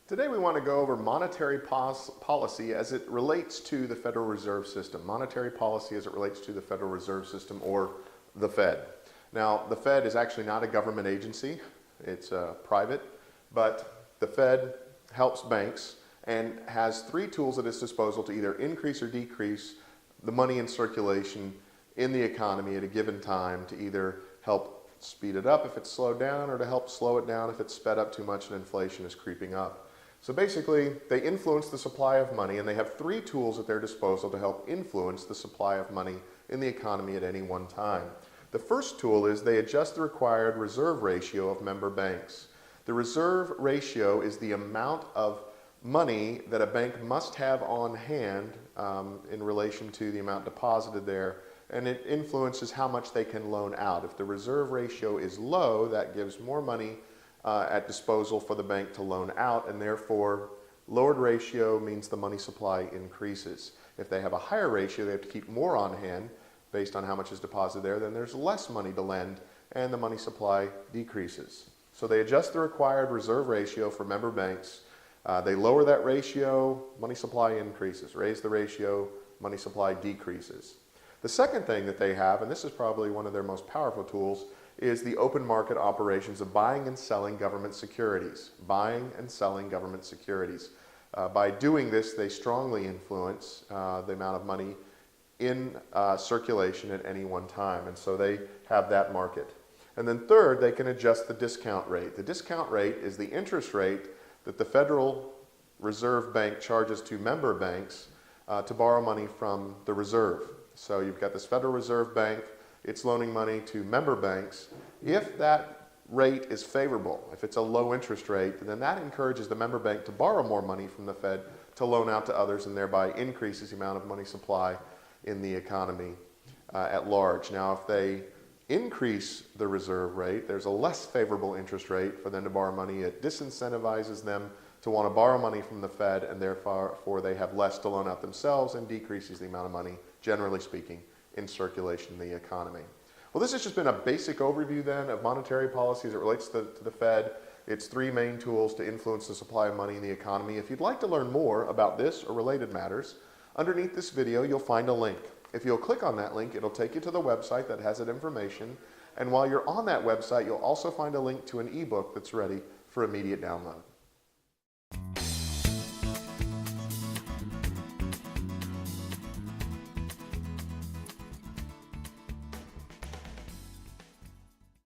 Today we want to go over monetary policy as it relates to the Federal Reserve System. Monetary policy as it relates to the Federal Reserve System, or the Fed. Now, the Fed is actually not a government agency. It's private, but the Fed helps banks and has three tools at its disposal to either increase or decrease the money in circulation in the economy at a given time, to either help speed it up if it's slowed down, or to help slow it down if it's sped up too much and inflation is creeping up. So basically, they influence the supply of money, and they have three tools at their disposal to help influence the supply of money in the economy at any one time. The first tool is they adjust the required reserve ratio of member banks. The reserve ratio is the amount of money that a bank must have on hand in relation to the amount deposited there, and it influences how much they can loan out. If the reserve ratio is low, that gives more money at disposal for the bank to loan out, and therefore lowered ratio means the money supply increases. If they have a higher ratio, they have to keep more on hand based on how much is deposited there, then there's less money to lend and the money supply decreases. So they adjust the required reserve ratio for member banks. They lower that ratio, money supply increases. Raise the ratio, money supply decreases. The second thing that they have, and this is probably one of their most powerful tools, is the open market operations of buying and selling government securities. Buying and selling government securities. By doing this, they strongly influence the amount of money in circulation at any one time, and so they have that market. And then third, they can adjust the discount rate. The discount rate is the interest rate that the Federal Reserve Bank charges to member banks to borrow money from the reserve. So you've got this Federal Reserve Bank, it's loaning money to member banks. If that rate is favorable, if it's a low interest rate, then that encourages the member bank to borrow more money from the Fed to loan out to others, and thereby increases the amount of money supply in the economy at large. Now, if they increase the reserve rate, there's a less favorable interest rate for them to borrow money. It disincentivizes them to want to borrow money from the Fed, and therefore they have less to loan out themselves, and decreases the amount of money, generally speaking, in circulation in the economy. Well, this has just been a basic overview then of monetary policy as it relates to the Fed. Its three main tools to influence the supply of money in the economy. If you'd like to learn more about this or related matters, underneath this video you'll find a link. If you'll click on that link, it'll take you to the website that has that information, and while you're on that website, you'll also find a link to an ebook that's ready for immediate download.